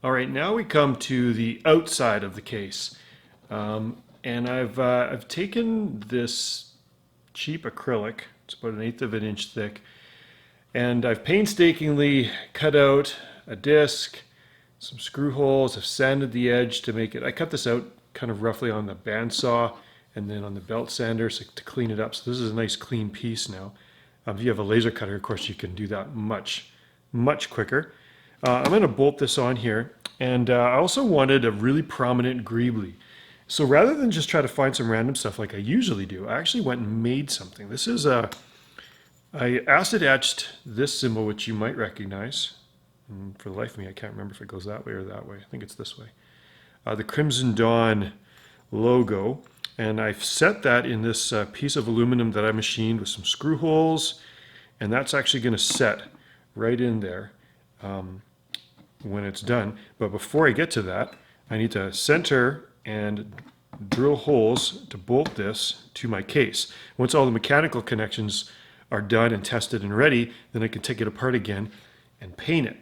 All right, now we come to the outside of the case. And I've taken this cheap acrylic, it's about 1/8 of an inch thick, and I've painstakingly cut out a disc, some screw holes, I've sanded the edge to make it, I cut this out kind of roughly on the bandsaw and then on the belt sander so to clean it up. So this is a nice clean piece now. If you have a laser cutter, of course, you can do that much quicker. I'm going to bolt this on here, and I also wanted a really prominent greebly. So rather than just try to find some random stuff like I usually do, I actually went and made something. This is I acid etched this symbol, which you might recognize. And for the life of me, I can't remember if it goes that way or that way. I think it's this way. The Crimson Dawn logo. And I've set that in this piece of aluminum that I machined with some screw holes. And that's actually going to set right in there when it's done. But before I get to that, I need to center and drill holes to bolt this to my case. Once all the mechanical connections are done and tested and ready, then I can take it apart again and paint it.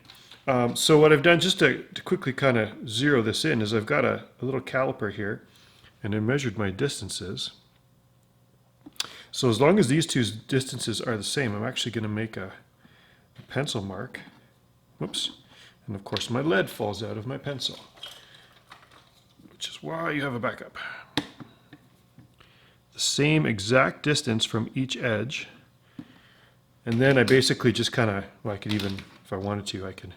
So what I've done, just to quickly kind of zero this in, is I've got a little caliper here, and I measured my distances. So as long as these two distances are the same, I'm actually going to make a pencil mark. Whoops. And of course my lead falls out of my pencil, which is why you have a backup. The same exact distance from each edge. And then I basically just kind of, well, I could even, if I wanted to, I could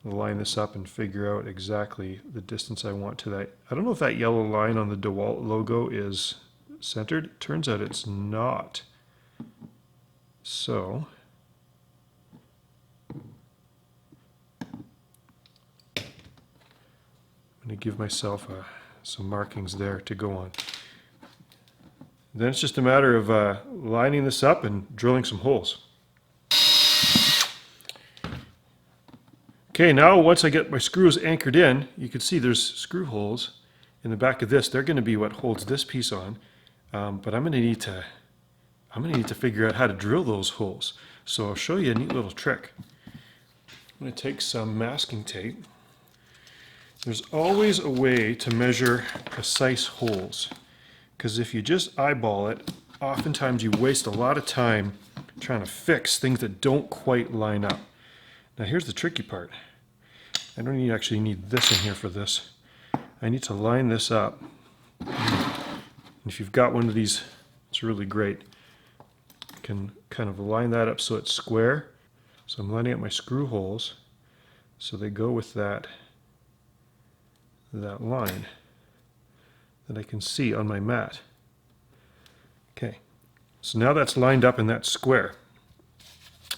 line this up and figure out exactly the distance I want to that. I don't know if that yellow line on the DeWalt logo is centered. Turns out it's not. So I'm going to give myself some markings there to go on. Then it's just a matter of lining this up and drilling some holes. Okay, now once I get my screws anchored in, you can see there's screw holes in the back of this. They're going to be what holds this piece on. But I'm going to need to figure out how to drill those holes. So I'll show you a neat little trick. I'm going to take some masking tape. There's always a way to measure precise holes, because if you just eyeball it, oftentimes you waste a lot of time trying to fix things that don't quite line up. Now here's the tricky part. I don't actually need this in here for this. I need to line this up. And if you've got one of these, it's really great. You can kind of line that up so it's square. So I'm lining up my screw holes so they go with that line that I can see on my mat. Okay, so now that's lined up and that's square.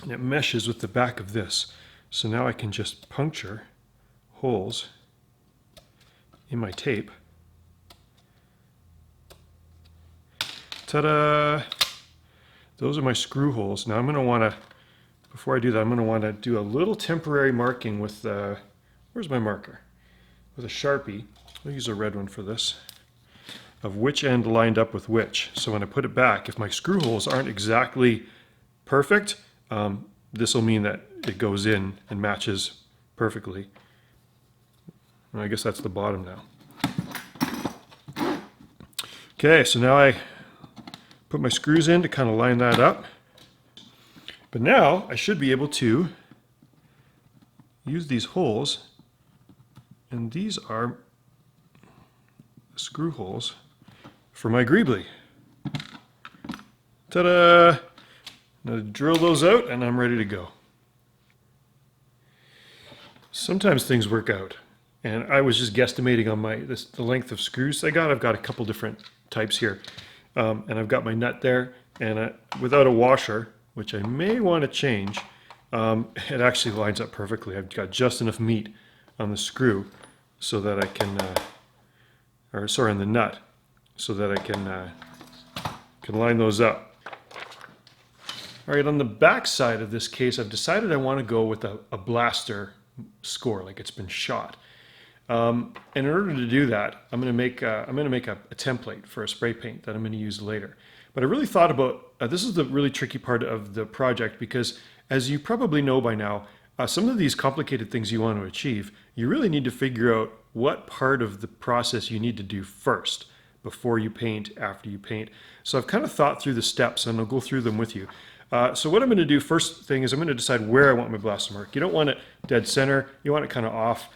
And it meshes with the back of this. So now I can just puncture holes in my tape. Ta-da! Those are my screw holes. Now I'm going to want to, before I do that, I'm going to want to do a little temporary marking with, where's my marker? With a Sharpie. I'll use a red one for this. Of which end lined up with which. So when I put it back, if my screw holes aren't exactly perfect, this will mean that it goes in and matches perfectly. And I guess that's the bottom now. Okay, so now I put my screws in to kind of line that up. But now I should be able to use these holes, and these are screw holes for my greebly. Ta-da! Now drill those out and I'm ready to go. Sometimes things work out, and I was just guesstimating on the length of screws I got. I've got a couple different types here, and I've got my nut there, and without a washer, which I may want to change, it actually lines up perfectly. I've got just enough meat on the screw so that I can, on the nut, so that I can line those up. All right, on the back side of this case, I've decided I want to go with a blaster score, like it's been shot. And in order to do that, I'm going to make a template for a spray paint that I'm going to use later. But I really thought about this is the really tricky part of the project, because as you probably know by now, Some of these complicated things you want to achieve, you really need to figure out what part of the process you need to do first before you paint, after you paint. So I've kind of thought through the steps and I'll go through them with you. So what I'm going to do first thing is I'm going to decide where I want my blaster mark. You don't want it dead center, you want it kind of off.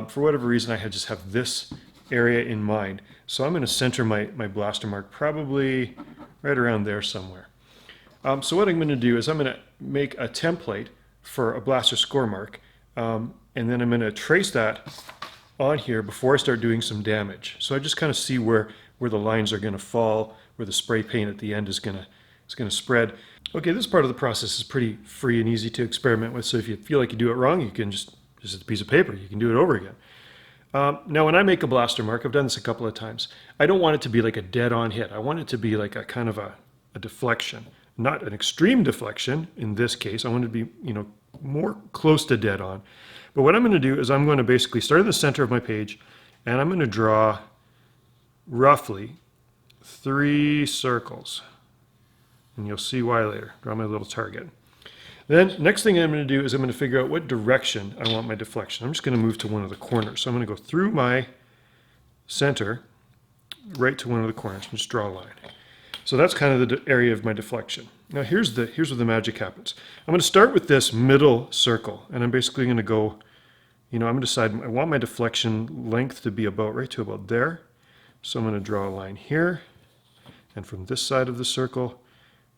For whatever reason I just have this area in mind. So I'm going to center my blaster mark probably right around there somewhere. So what I'm going to do is I'm going to make a template for a blaster score mark, and then I'm going to trace that on here before I start doing some damage. So I just kind of see where the lines are going to fall, where the spray paint at the end is going to spread. Okay, this part of the process is pretty free and easy to experiment with, so if you feel like you do it wrong, you can just a piece of paper, you can do it over again. Now when I make a blaster mark, I've done this a couple of times, I don't want it to be like a dead-on hit. I want it to be like a kind of a deflection. Not an extreme deflection in this case. I want it to be, more close to dead on. But what I'm going to do is I'm going to basically start in the center of my page and I'm going to draw roughly 3 circles. And you'll see why later. Draw my little target. Then next thing I'm going to do is I'm going to figure out what direction I want my deflection. I'm just going to move to one of the corners. So I'm going to go through my center right to one of the corners and just draw a line. So that's kind of the area of my deflection. Now here's where the magic happens. I'm going to start with this middle circle, and I'm basically going to go, I'm going to decide I want my deflection length to be right to about there. So I'm going to draw a line here, and from this side of the circle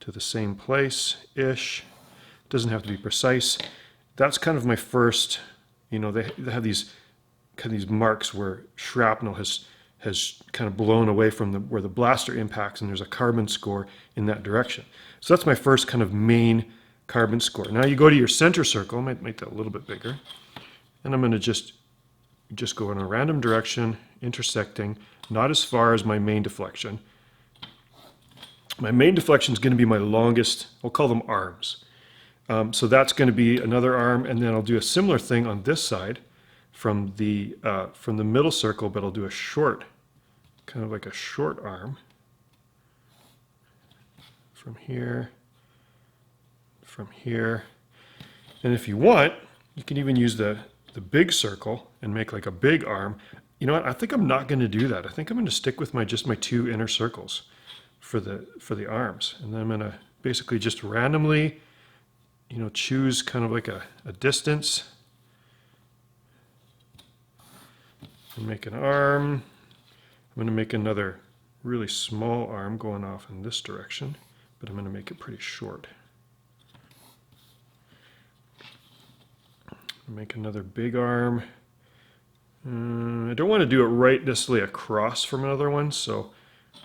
to the same place-ish. Doesn't have to be precise. That's kind of my first, they have these marks where shrapnel has kind of blown away from where the blaster impacts, and there's a carbon score in that direction. So that's my first kind of main carbon score. Now you go to your center circle, I might make that a little bit bigger, and I'm going to just go in a random direction, intersecting, not as far as my main deflection. My main deflection is going to be my longest, I'll call them arms. So that's going to be another arm, and then I'll do a similar thing on this side from the middle circle, but I'll do a short, kind of like a short arm from here, and if you want, you can even use the big circle and make like a big arm. You know what? I think I'm not going to do that. I think I'm going to stick with just my 2 inner circles for the arms, and then I'm going to basically just randomly, choose kind of like a distance and make an arm. I'm going to make another really small arm going off in this direction, but I'm going to make it pretty short. Make another big arm. I don't want to do it right necessarily across from another one, so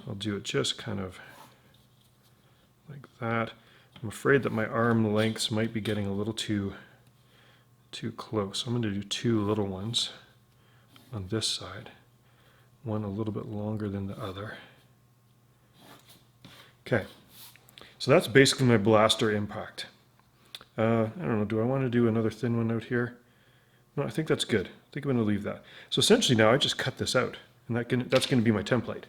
I'll do it just kind of like that. I'm afraid that my arm lengths might be getting a little too close. I'm going to do 2 little ones on this side, one a little bit longer than the other. Okay, so that's basically my blaster impact. I don't know, do I want to do another thin one out here? No, I think that's good. I think I'm going to leave that. So essentially now I just cut this out, and that's going to be my template.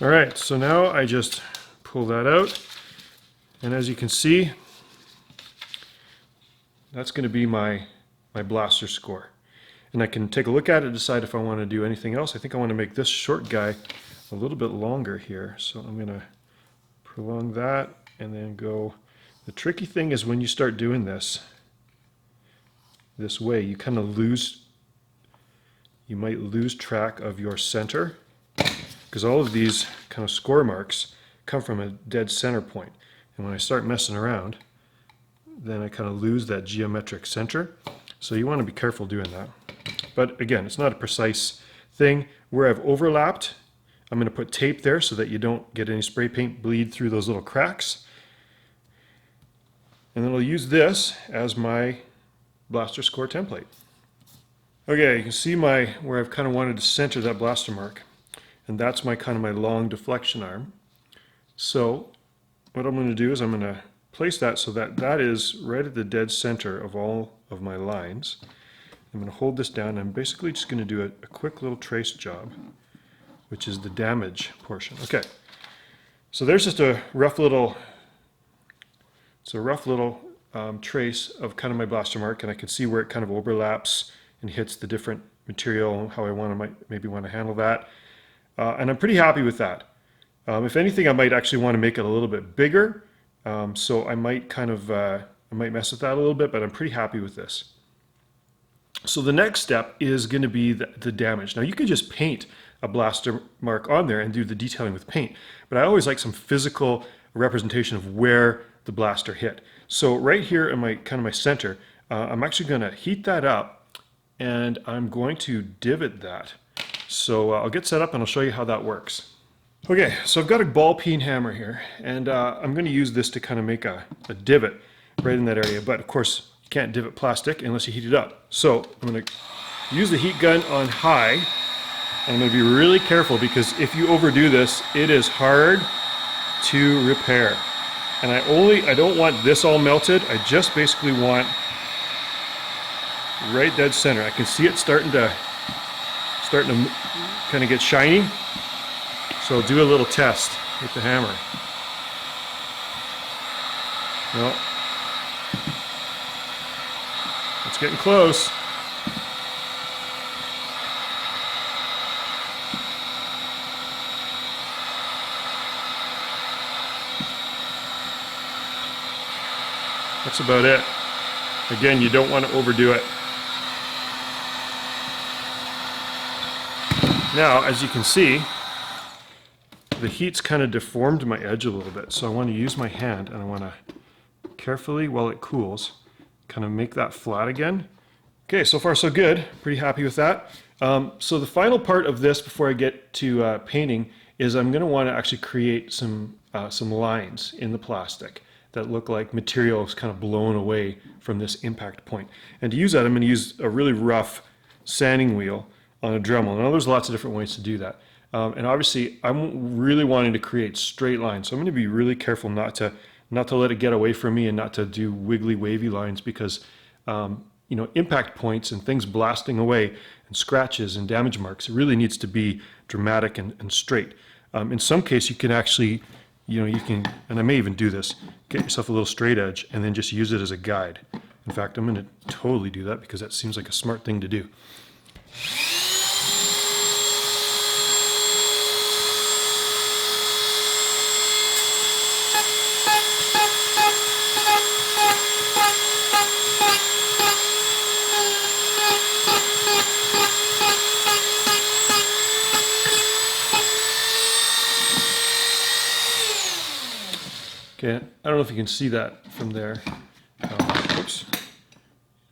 All right, so now I just pull that out, and as you can see, that's going to be my blaster score. And I can take a look at it and decide if I want to do anything else. I think I want to make this short guy a little bit longer here, so I'm going to prolong that and then go. The tricky thing is when you start doing this way, you kind of you might lose track of your center, because all of these kind of score marks come from a dead center point. And when I start messing around, then I kind of lose that geometric center. So you want to be careful doing that. But again, it's not a precise thing. Where I've overlapped, I'm going to put tape there so that you don't get any spray paint bleed through those little cracks. And then I'll use this as my blaster score template. Okay, you can see where I've kind of wanted to center that blaster mark. And that's my long deflection arm. So what I'm going to do is I'm going to place that so that is right at the dead center of all of my lines. I'm going to hold this down. I'm basically just going to do a quick little trace job which is the damage portion. Okay, so there's just a rough little, trace of kind of my blaster mark, and I can see where it kind of overlaps and hits the different material, how I maybe want to handle that. And I'm pretty happy with that. If anything, I might actually want to make it a little bit bigger. So I might I might mess with that a little bit, but I'm pretty happy with this. So the next step is going to be the damage. Now you could just paint a blaster mark on there and do the detailing with paint, but I always like some physical representation of where the blaster hit. So right here in my center, I'm actually going to heat that up, and I'm going to divot that. So I'll get set up and I'll show you how that works. Okay, so I've got a ball peen hammer here, and I'm going to use this to kind of make a divot right in that area. But of course, you can't divot plastic unless you heat it up. So I'm going to use the heat gun on high, and I'm going to be really careful because if you overdo this, it is hard to repair. And I don't want this all melted. I just basically want right dead center. I can see it starting to kind of get shiny. So I'll do a little test with the hammer. Well, it's getting close. That's about it. Again, you don't want to overdo it. Now, as you can see, the heat's kind of deformed my edge a little bit, so I want to use my hand and I want to carefully, while it cools, kind of make that flat again. Okay, so far so good. Pretty happy with that. So the final part of this before I get to painting is I'm going to want to actually create some lines in the plastic that look like material is kind of blown away from this impact point. And to use that, I'm going to use a really rough sanding wheel on a Dremel. Now there's lots of different ways to do that. And obviously I'm really wanting to create straight lines, so I'm going to be really careful not to let it get away from me and not to do wiggly wavy lines, because you know, impact points and things blasting away and scratches and damage marks, it really needs to be dramatic and straight. In some case you can actually, you know, you can, and I may even do this, get yourself a little straight edge and then just use it as a guide. In fact, I'm going to totally do that because that seems like a smart thing to do. Okay, I don't know if you can see that from there. Oops,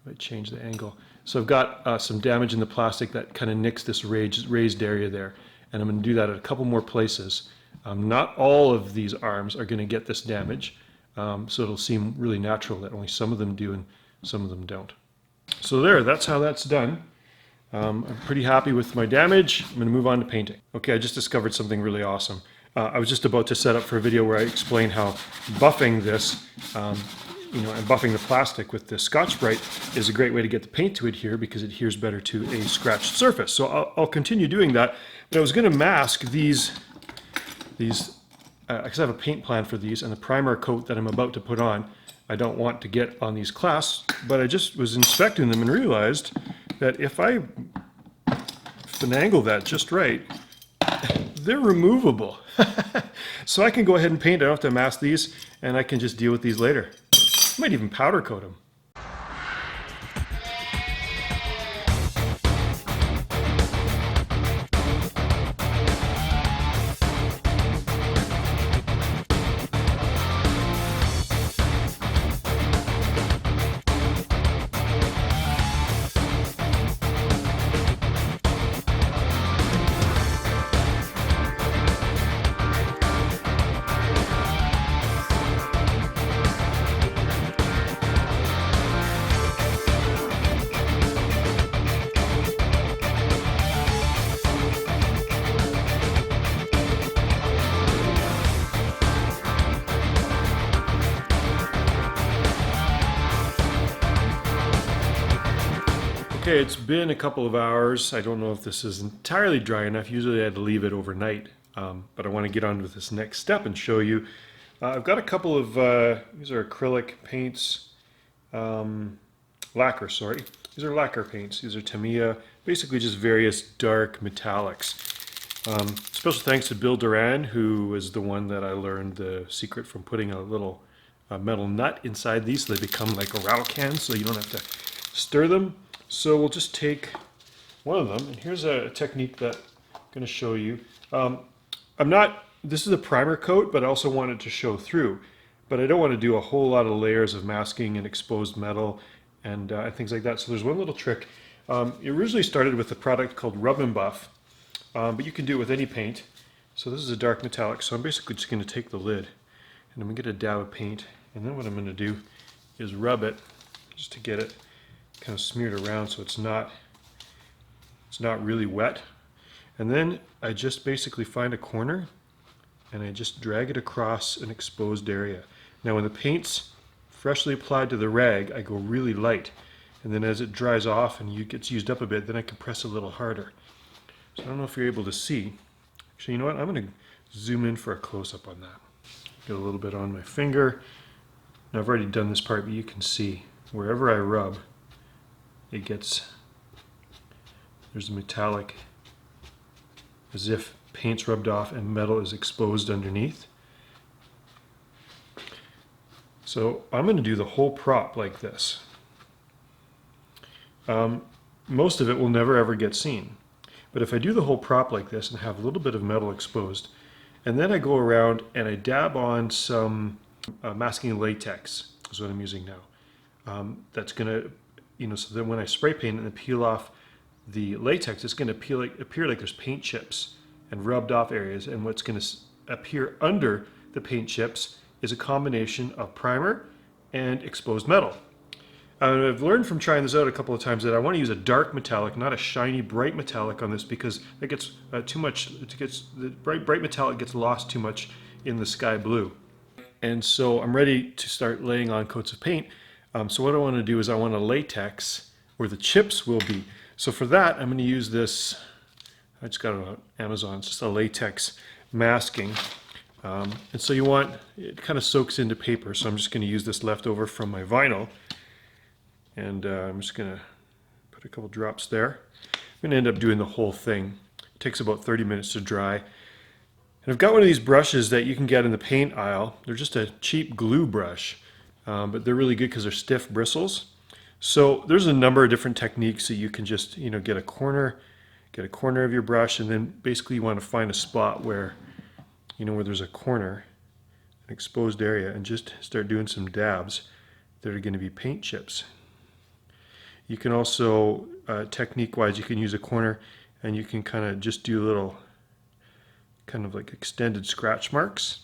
I change the angle. So I've got some damage in the plastic that kind of nicks this raised area there, and I'm going to do that at a couple more places. Not all of these arms are going to get this damage, so it'll seem really natural that only some of them do and some of them don't. So that's how that's done. I'm pretty happy with my damage. I'm going to move on to painting. Okay, I just discovered something really awesome. I was just about to set up for a video where I explain how buffing this, you know, and buffing the plastic with the Scotch-Brite is a great way to get the paint to adhere because it adheres better to a scratched surface. So I'll continue doing that, but I was going to mask these because I have a paint plan for these, and the primer coat that I'm about to put on, I don't want to get on these clasps, but I just was inspecting them and realized that if I finagle that just right, they're removable. So I can go ahead and paint. I don't have to mask these, and I can just deal with these later. I might even powder coat them. Okay, it's been a couple of hours. I don't know if this is entirely dry enough. Usually I had to leave it overnight, but I want to get on with this next step and show you. I've got a couple of, these are acrylic paints, lacquer, sorry. These are lacquer paints. These are Tamiya, basically just various dark metallics. Special thanks to Bill Duran, who is the one that I learned the secret from putting a little metal nut inside these so they become like a rattle can so you don't have to stir them. So we'll just take one of them, and here's a technique that I'm going to show you. This is a primer coat, but I also want it to show through. But I don't want to do a whole lot of layers of masking and exposed metal and things like that. So there's one little trick. It originally started with a product called Rub and Buff, but you can do it with any paint. So this is a dark metallic, so I'm basically just going to take the lid and I'm going to get a dab of paint, and then what I'm going to do is rub it just to get it kind of smeared around so it's not really wet. And then I just basically find a corner and I just drag it across an exposed area. Now when the paint's freshly applied to the rag, I go really light, and then as it dries off and gets used up a bit, then I can press a little harder. So I don't know if you're able to see. Actually, you know what? I'm going to zoom in for a close-up on that. Get a little bit on my finger. Now I've already done this part, but you can see wherever I rub, there's a metallic, as if paint's rubbed off and metal is exposed underneath. So I'm going to do the whole prop like this. Most of it will never ever get seen. But if I do the whole prop like this and have a little bit of metal exposed, and then I go around and I dab on some masking latex, is what I'm using now. That's going to, so then when I spray paint and peel off the latex, it's going to appear like there's paint chips and rubbed off areas, and what's going to appear under the paint chips is a combination of primer and exposed metal. I've learned from trying this out a couple of times that I want to use a dark metallic, not a shiny bright metallic on this, because it gets too much. The bright metallic gets lost too much in the sky blue. And so I'm ready to start laying on coats of paint. So what I want to do is I want a latex where the chips will be. So for that, I'm going to use this. I just got it on Amazon. It's just a latex masking. And so it kind of soaks into paper. So I'm just going to use this leftover from my vinyl. And I'm just going to put a couple drops there. I'm going to end up doing the whole thing. It takes about 30 minutes to dry. And I've got one of these brushes that you can get in the paint aisle. They're just a cheap glue brush, but they're really good because they're stiff bristles. So there's a number of different techniques that you can just, get a corner of your brush, and then basically you want to find a spot where, where there's a corner, an exposed area, and just start doing some dabs that are going to be paint chips. You can also, technique-wise, you can use a corner and you can kind of just do little kind of like extended scratch marks.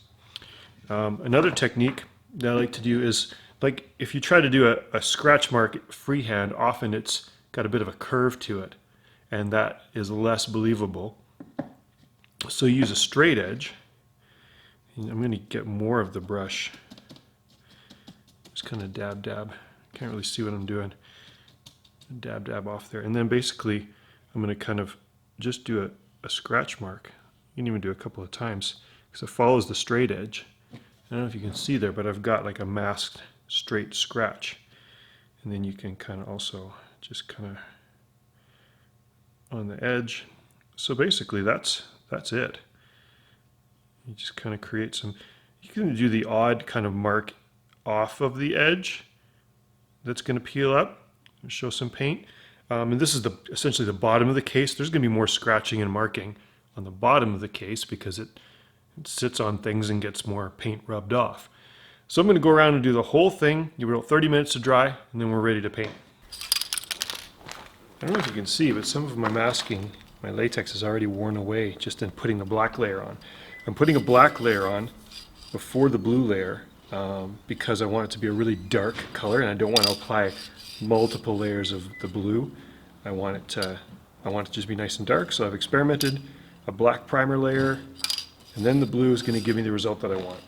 Another technique that I like to do is, like, if you try to do a scratch mark freehand, often it's got a bit of a curve to it, and that is less believable. So use a straight edge. I'm going to get more of the brush. Just kind of dab. Can't really see what I'm doing. Dab off there, and then basically I'm going to kind of just do a scratch mark. You can even do a couple of times because it follows the straight edge. I don't know if you can see there, but I've got like a masked straight scratch, and then you can kind of also just kind of on the edge. So basically that's it. You just kind of create some, you can do the odd kind of mark off of the edge that's going to peel up and show some paint. And this is essentially the bottom of the case. There's going to be more scratching and marking on the bottom of the case because it sits on things and gets more paint rubbed off. So I'm going to go around and do the whole thing. Give it about 30 minutes to dry, and then we're ready to paint. I don't know if you can see, but some of my masking, my latex is already worn away just in putting a black layer on. I'm putting a black layer on before the blue layer because I want it to be a really dark color, and I don't want to apply multiple layers of the blue. I want it to just be nice and dark, so I've experimented. A black primer layer, and then the blue is going to give me the result that I want.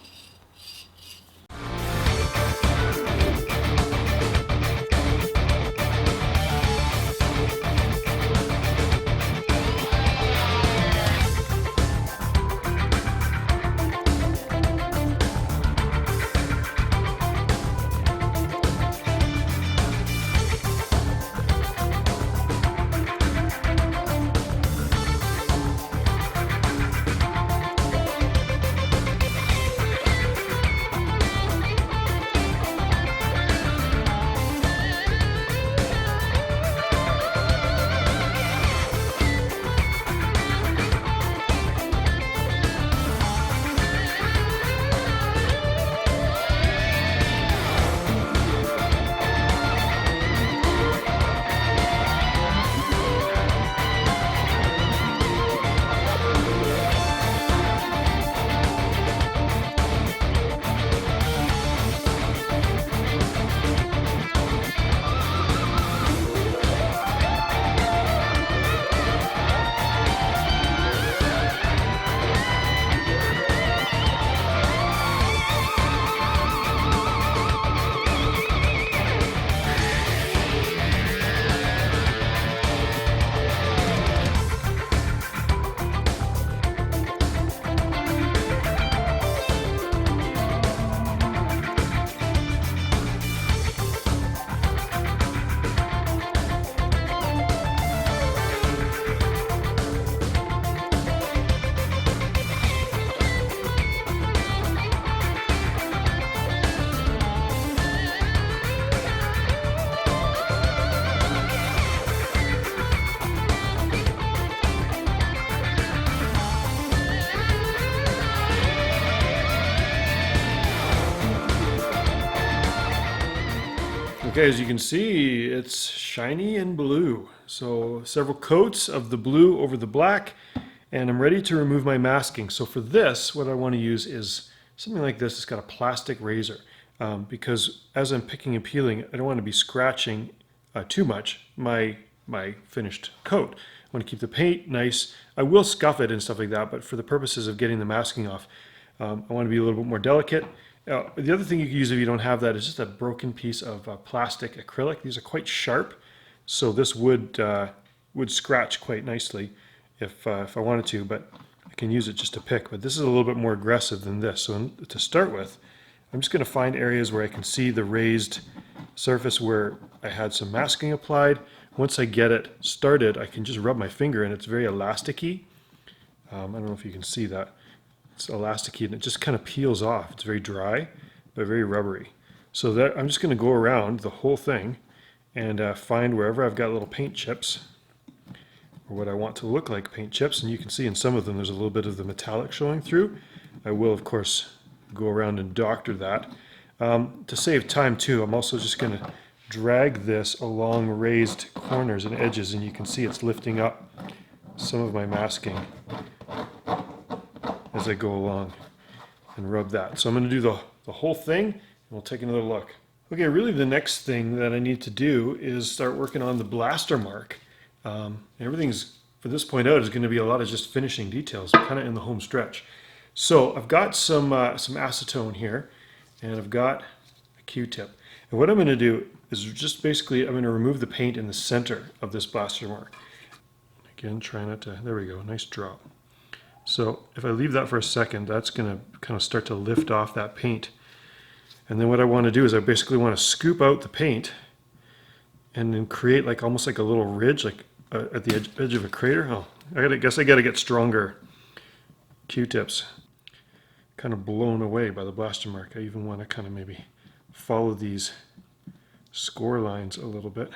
Okay, as you can see, it's shiny and blue. So several coats of the blue over the black, and I'm ready to remove my masking. So for this, what I want to use is something like this. It's got a plastic razor because as I'm picking and peeling, I don't want to be scratching too much my finished coat. I want to keep the paint nice. I will scuff it and stuff like that, but for the purposes of getting the masking off, I want to be a little bit more delicate. The other thing you can use if you don't have that is just a broken piece of plastic acrylic. These are quite sharp, so this would scratch quite nicely if I wanted to, but I can use it just to pick. But this is a little bit more aggressive than this. So to start with, I'm just going to find areas where I can see the raised surface where I had some masking applied. Once I get it started, I can just rub my finger and it's very elasticy. I don't know if you can see that. It's elasticy and it just kind of peels off. It's very dry, but very rubbery. So that I'm just going to go around the whole thing and find wherever I've got little paint chips, or what I want to look like paint chips. And you can see in some of them there's a little bit of the metallic showing through. I will, of course, go around and doctor that. To save time too, I'm also just going to drag this along raised corners and edges, and you can see it's lifting up some of my masking as I go along and rub that. So I'm going to do the whole thing, and we'll take another look. Okay, really the next thing that I need to do is start working on the blaster mark. Everything's, from this point out, is going to be a lot of just finishing details, kind of in the home stretch. So I've got some acetone here, and I've got a Q-tip. And what I'm going to do is just basically, I'm going to remove the paint in the center of this blaster mark. Again, try not to, there we go, nice drop. So if I leave that for a second, that's going to kind of start to lift off that paint. And then what I want to do is I basically want to scoop out the paint and then create like almost like a little ridge, like at the edge of a crater. Oh, I guess I got to get stronger Q-tips. Kind of blown away by the blaster mark. I even want to kind of maybe follow these score lines a little bit.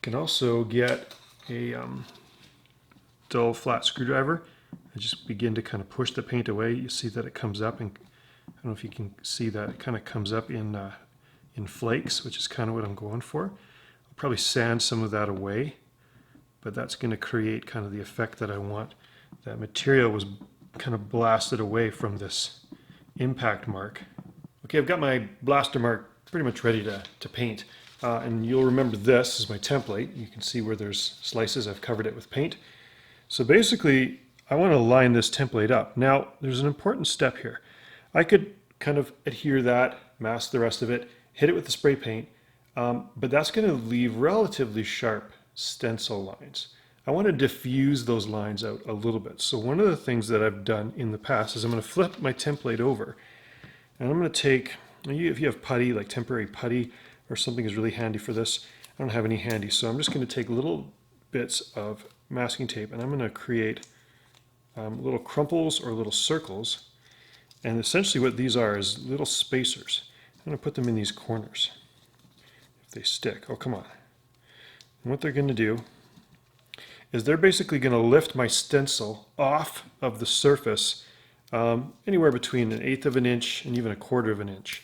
Can also get a dull flat screwdriver and just begin to kind of push the paint away. You see that it comes up, and I don't know if you can see that, it kind of comes up in flakes, which is kind of what I'm going for. I'll probably sand some of that away, but that's going to create kind of the effect that I want. That material was kind of blasted away from this impact mark. Okay, I've got my blaster mark pretty much ready to paint. And you'll remember this is my template. You can see where there's slices. I've covered it with paint. So basically, I want to line this template up. Now, there's an important step here. I could kind of adhere that, mask the rest of it, hit it with the spray paint, but that's going to leave relatively sharp stencil lines. I want to diffuse those lines out a little bit. So one of the things that I've done in the past is I'm going to flip my template over, and I'm going to take, if you have putty, like temporary putty, or something is really handy for this. I don't have any handy, so I'm just going to take little bits of masking tape and I'm going to create little crumples or little circles. And essentially what these are is little spacers. I'm going to put them in these corners. If they stick, oh come on. And what they're going to do is they're basically going to lift my stencil off of the surface anywhere between 1/8 of an inch and even 1/4 of an inch.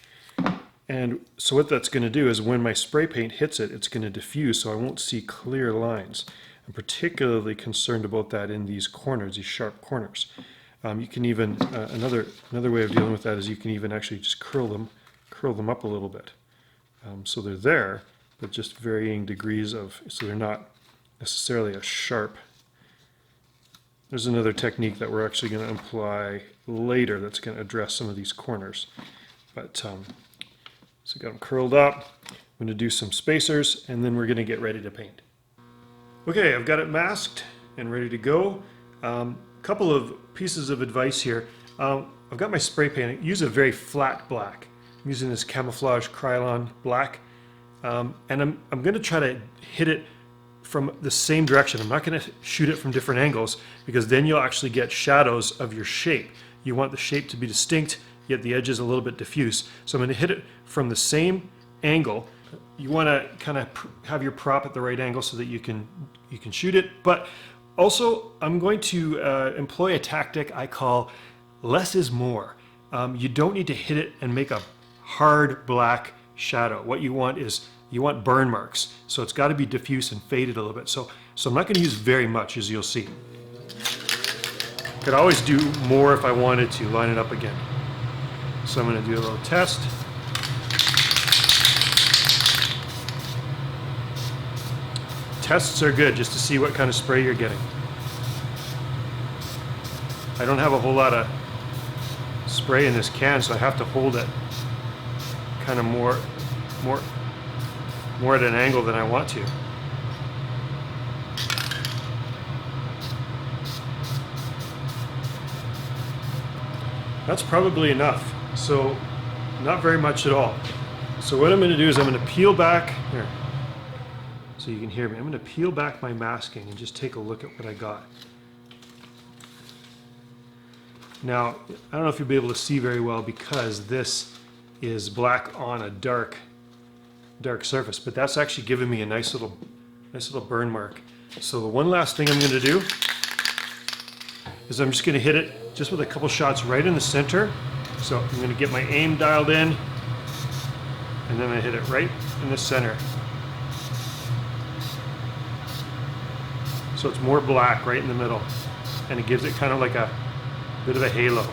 And so what that's going to do is when my spray paint hits it, it's going to diffuse so I won't see clear lines. I'm particularly concerned about that in these corners, these sharp corners. You can even, another way of dealing with that is you can even actually just curl them up a little bit. So they're there, but just varying degrees of, so they're not necessarily a sharp. There's another technique that we're actually going to apply later that's going to address some of these corners. But so got them curled up. I'm going to do some spacers and then we're going to get ready to paint. Okay, I've got it masked and ready to go. Couple of pieces of advice here. I've got my spray paint. I use a very flat black. I'm using this camouflage Krylon black. And I'm going to try to hit it from the same direction. I'm not going to shoot it from different angles because then you'll actually get shadows of your shape. You want the shape to be distinct, yet the edges a little bit diffuse. So I'm going to hit it from the same angle. You want to kind of have your prop at the right angle so that you can shoot it. But also, I'm going to employ a tactic I call less is more. You don't need to hit it and make a hard black shadow. What you want is, you want burn marks. So it's got to be diffuse and faded a little bit. So I'm not going to use very much, as you'll see. Could always do more if I wanted to, line it up again. So I'm going to do a little test. Tests are good just to see what kind of spray you're getting. I don't have a whole lot of spray in this can, so I have to hold it kind of more at an angle than I want to. That's probably enough. So not very much at all. So what I'm going to do is I'm going to peel back here, so you can hear me. I'm going to peel back my masking and just take a look at what I got. Now, I don't know if you'll be able to see very well because this is black on a dark surface, but that's actually giving me a nice little burn mark. So the one last thing I'm going to do is I'm just going to hit it just with a couple shots right in the center. So I'm going to get my aim dialed in, and then I hit it right in the center. So it's more black right in the middle, and it gives it kind of like a bit of a halo.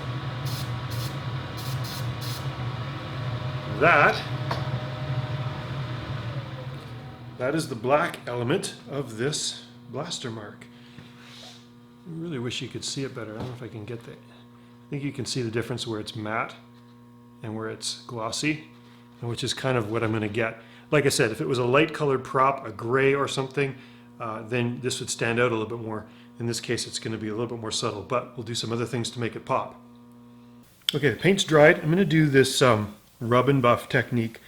That is the black element of this blaster mark. I really wish you could see it better. I don't know if I can get that. I think you can see the difference where it's matte and where it's glossy, and which is kind of what I'm going to get. Like I said, if it was a light colored prop, a gray or something, then this would stand out a little bit more. In this case, it's going to be a little bit more subtle, but we'll do some other things to make it pop. Okay, the paint's dried. I'm going to do this rub and buff technique.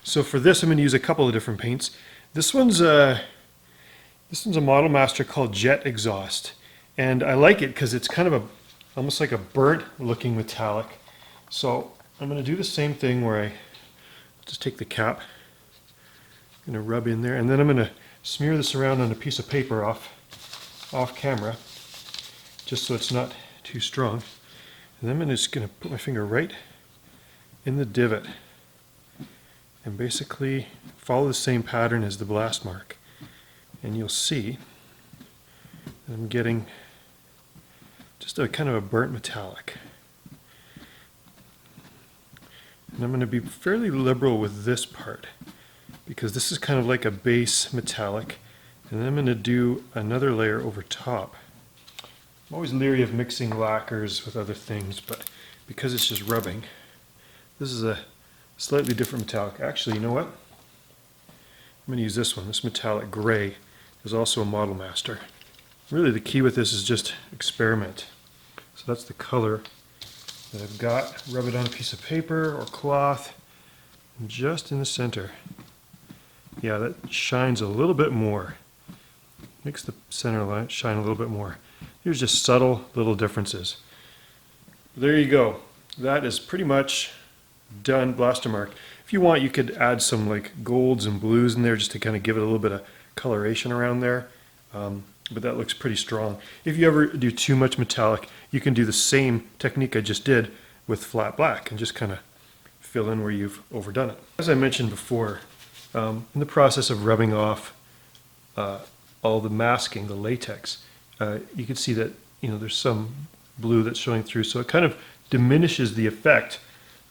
So for this, I'm going to use a couple of different paints. This one's a Model Master called Jet Exhaust, and I like it because it's kind of almost like a burnt looking metallic. So I'm going to do the same thing where I just take the cap, I'm going to rub in there, and then I'm going to smear this around on a piece of paper off camera, just so it's not too strong. And then I'm just going to put my finger right in the divot and basically follow the same pattern as the blast mark. And you'll see that I'm getting just a kind of a burnt metallic. And I'm going to be fairly liberal with this part because this is kind of like a base metallic. And then I'm going to do another layer over top. I'm always leery of mixing lacquers with other things, but because it's just rubbing, this is a slightly different metallic. Actually, you know what? I'm going to use this one. This metallic gray is also a Model Master. Really, the key with this is just experiment. So that's the color that I've got. Rub it on a piece of paper or cloth, just in the center. Yeah, that shines a little bit more. Makes the center line shine a little bit more. Here's just subtle little differences. There you go. That is pretty much done blaster mark. If you want, you could add some like golds and blues in there just to kind of give it a little bit of coloration around there. But that looks pretty strong. If you ever do too much metallic, you can do the same technique I just did with flat black and just kind of fill in where you've overdone it. As I mentioned before, in the process of rubbing off all the masking, the latex, you can see that there's some blue that's showing through, so it kind of diminishes the effect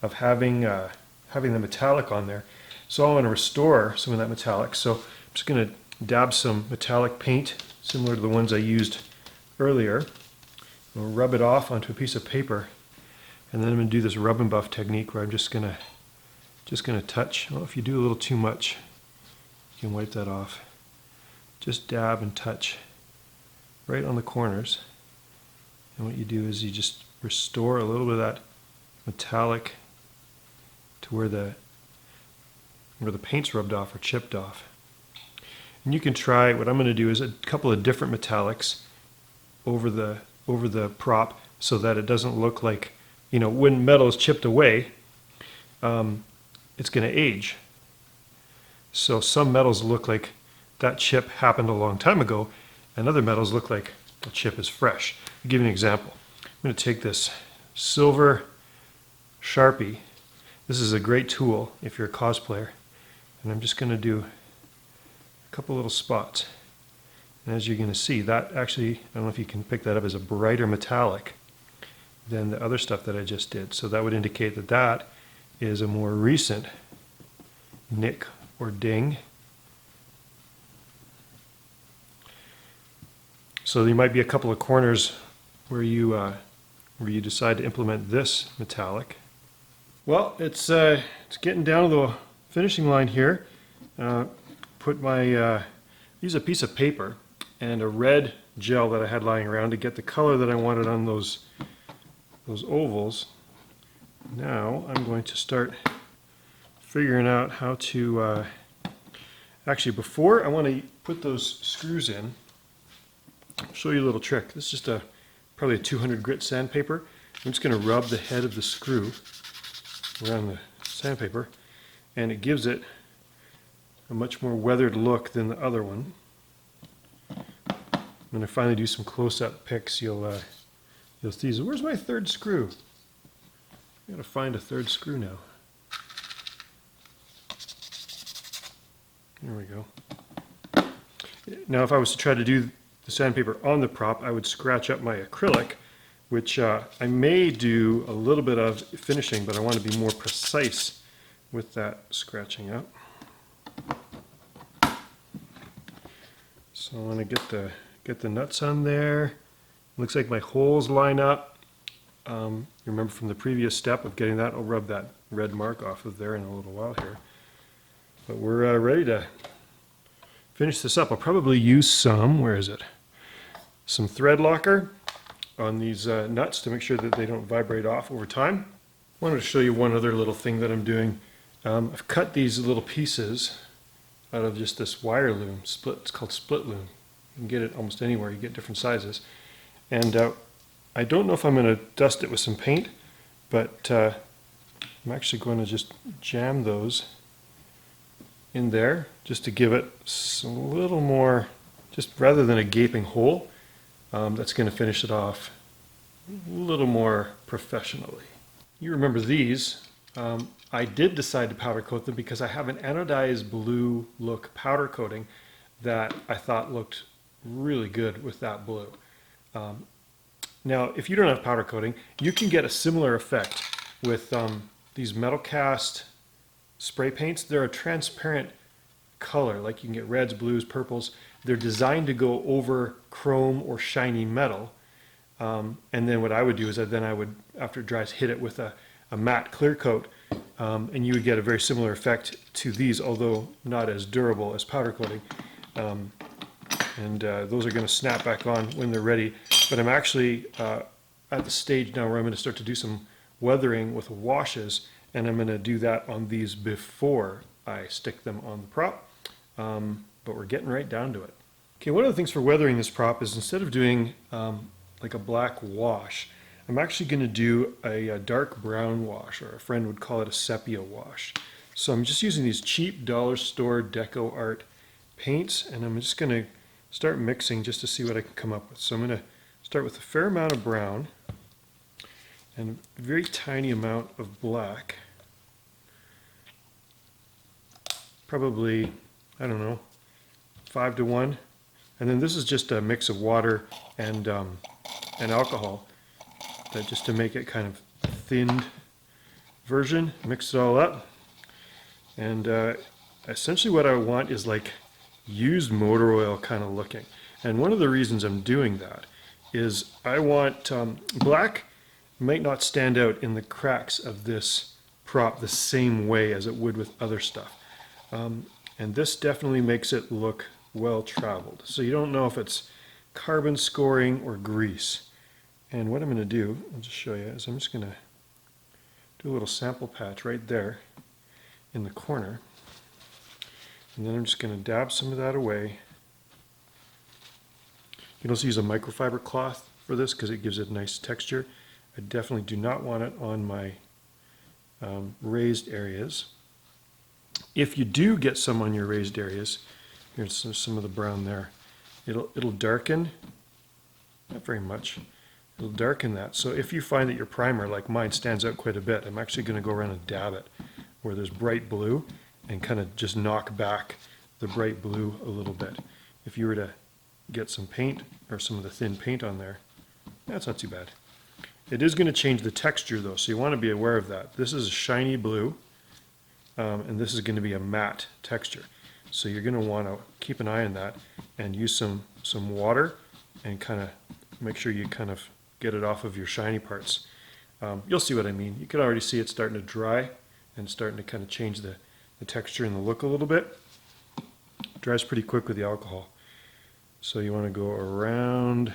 of having the metallic on there. So I want to restore some of that metallic. So I'm just going to dab some metallic paint similar to the ones I used earlier. I'll rub it off onto a piece of paper, and then I'm going to do this rub and buff technique where I'm just going to touch. Well, if you do a little too much, you can wipe that off. Just dab and touch right on the corners. And what you do is you just restore a little bit of that metallic to where the paint's rubbed off or chipped off. And you can try, what I'm going to do is a couple of different metallics over the prop so that it doesn't look like, when metal is chipped away, it's going to age. So some metals look like that chip happened a long time ago, and other metals look like the chip is fresh. I'll give you an example. I'm going to take this silver Sharpie. This is a great tool if you're a cosplayer. And I'm just going to do a couple little spots. And as you're going to see, that actually, I don't know if you can pick that up, as a brighter metallic than the other stuff that I just did. So that would indicate that that is a more recent nick or ding. So there might be a couple of corners where you decide to implement this metallic. Well, it's getting down to the finishing line here. Use a piece of paper and a red gel that I had lying around to get the color that I wanted on those ovals. Now I'm going to start figuring out how to, actually before I want to put those screws in, I'll show you a little trick. This is just probably a 200 grit sandpaper. I'm just going to rub the head of the screw around the sandpaper, and it gives it a much more weathered look than the other one. When I finally do some close-up pics, you'll see, where's my third screw? I gotta find a third screw now. There we go. Now if I was to try to do the sandpaper on the prop, I would scratch up my acrylic, which I may do a little bit of finishing, but I want to be more precise with that scratching up. So I want to get the nuts on there. Looks like my holes line up. You remember from the previous step of getting that, I'll rub that red mark off of there in a little while here. But we're ready to finish this up. I'll probably use some, where is it? Some thread locker on these nuts to make sure that they don't vibrate off over time. I wanted to show you one other little thing that I'm doing. I've cut these little pieces out of just this wire loom, it's called split loom. You can get it almost anywhere, you get different sizes. And I don't know if I'm going to dust it with some paint, but I'm actually going to just jam those in there just to give it a little more, just rather than a gaping hole, that's going to finish it off a little more professionally. You remember these. I did decide to powder coat them because I have an anodized blue look powder coating that I thought looked really good with that blue. Now, if you don't have powder coating, you can get a similar effect with these metal cast spray paints. They're a transparent color, like you can get reds, blues, purples. They're designed to go over chrome or shiny metal. And then what I would do is I would, after it dries, hit it with a matte clear coat, and you would get a very similar effect to these, although not as durable as powder coating. Those are going to snap back on when they're ready. But I'm actually at the stage now where I'm going to start to do some weathering with washes, and I'm going to do that on these before I stick them on the prop. But we're getting right down to it. Okay, one of the things for weathering this prop is instead of doing like a black wash, I'm actually going to do a dark brown wash, or a friend would call it a sepia wash. So I'm just using these cheap dollar store deco art paints, and I'm just going to start mixing just to see what I can come up with. So I'm going to start with a fair amount of brown and a very tiny amount of black. Probably, I don't know, 5 to 1. And then this is just a mix of water and alcohol, that just to make it kind of a thinned version. Mix it all up. And essentially what I want is like used motor oil kind of looking. And one of the reasons I'm doing that is I want black might not stand out in the cracks of this prop the same way as it would with other stuff. And this definitely makes it look well traveled. So you don't know if it's carbon scoring or grease. And what I'm going to do, I'll just show you, is I'm just going to do a little sample patch right there in the corner. And then I'm just going to dab some of that away. You can also use a microfiber cloth for this because it gives it a nice texture. I definitely do not want it on my raised areas. If you do get some on your raised areas, here's some of the brown there, it'll darken, not very much, it'll darken that. So if you find that your primer, like mine, stands out quite a bit, I'm actually going to go around and dab it where there's bright blue and kind of just knock back the bright blue a little bit. If you were to get some paint or some of the thin paint on there, that's not too bad. It is going to change the texture though, so you want to be aware of that. This is a shiny blue, and this is going to be a matte texture. So you're going to want to keep an eye on that and use some water and kind of make sure you kind of get it off of your shiny parts. You'll see what I mean. You can already see it starting to dry and starting to kind of change the texture and the look a little bit. It dries pretty quick with the alcohol. So you want to go around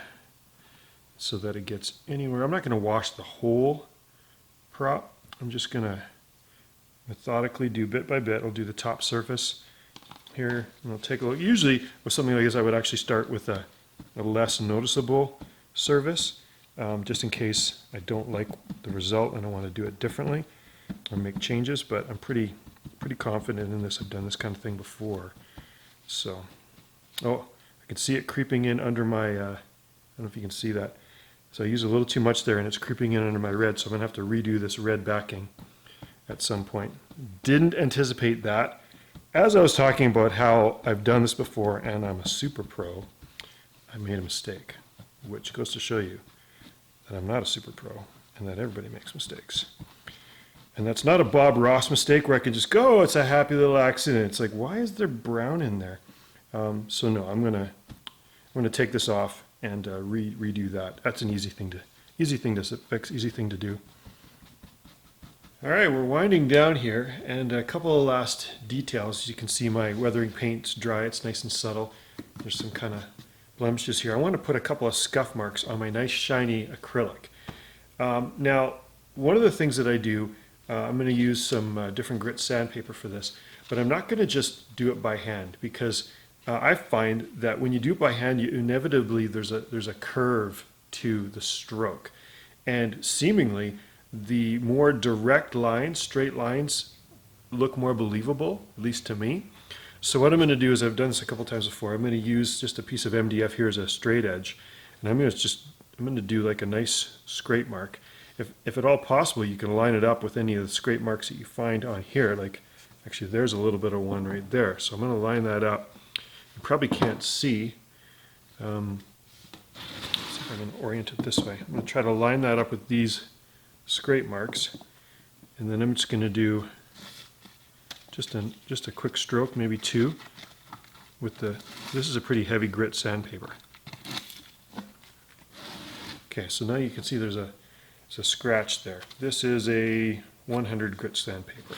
so that it gets anywhere. I'm not going to wash the whole prop. I'm just going to methodically do bit by bit. I'll do the top surface here, and I'll take a look. Usually with something like this, I would actually start with a less noticeable surface, just in case I don't like the result and I want to do it differently or make changes, but I'm pretty confident in this. I've done this kind of thing before. So, oh, I can see it creeping in under my, I don't know if you can see that. So I use a little too much there and it's creeping in under my red, so I'm going to have to redo this red backing at some point. Didn't anticipate that. As I was talking about how I've done this before and I'm a super pro, I made a mistake, which goes to show you that I'm not a super pro and that everybody makes mistakes. And that's not a Bob Ross mistake where I can just go, oh, it's a happy little accident. It's like, why is there brown in there? So no, I'm gonna take this off and redo that. That's an easy thing to fix, easy thing to do. All right, we're winding down here, and a couple of last details. You can see my weathering paint's dry. It's nice and subtle. There's some kind of blemishes here. I want to put a couple of scuff marks on my nice shiny acrylic. Now, one of the things that I do, I'm going to use some different grit sandpaper for this, but I'm not going to just do it by hand, because I find that when you do it by hand, you inevitably there's a curve to the stroke, and seemingly the more direct lines, straight lines, look more believable, at least to me. So what I'm going to do is, I've done this a couple times before, I'm going to use just a piece of MDF here as a straight edge, and I'm going to do like a nice scrape mark. If at all possible, you can line it up with any of the scrape marks that you find on here. Like, actually, there's a little bit of one right there. So I'm going to line that up. You probably can't see. See if I can orient it this way. I'm going to try to line that up with these scrape marks, and then I'm just going to do just a quick stroke, maybe two, with this is a pretty heavy grit sandpaper. Okay, so now you can see there's a scratch there. This is a 100 grit sandpaper.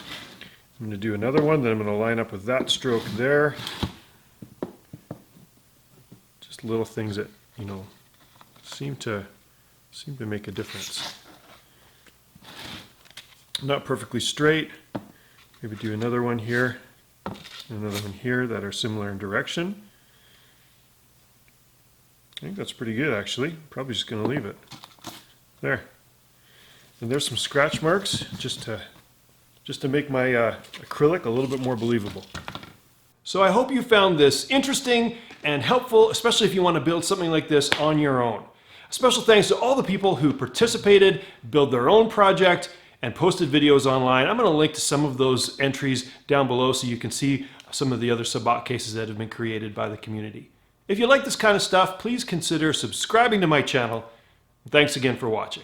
I'm going to do another one, then I'm going to line up with that stroke there. Just little things that, you know, seem to make a difference. Not perfectly straight. Maybe do another one here, and another one here that are similar in direction. I think that's pretty good, actually. Probably just going to leave it there. And there's some scratch marks just to make my acrylic a little bit more believable. So I hope you found this interesting and helpful, especially if you want to build something like this on your own. A special thanks to all the people who participated, built their own project, and posted videos online. I'm going to link to some of those entries down below so you can see some of the other Sabacc cases that have been created by the community. If you like this kind of stuff, please consider subscribing to my channel. Thanks again for watching.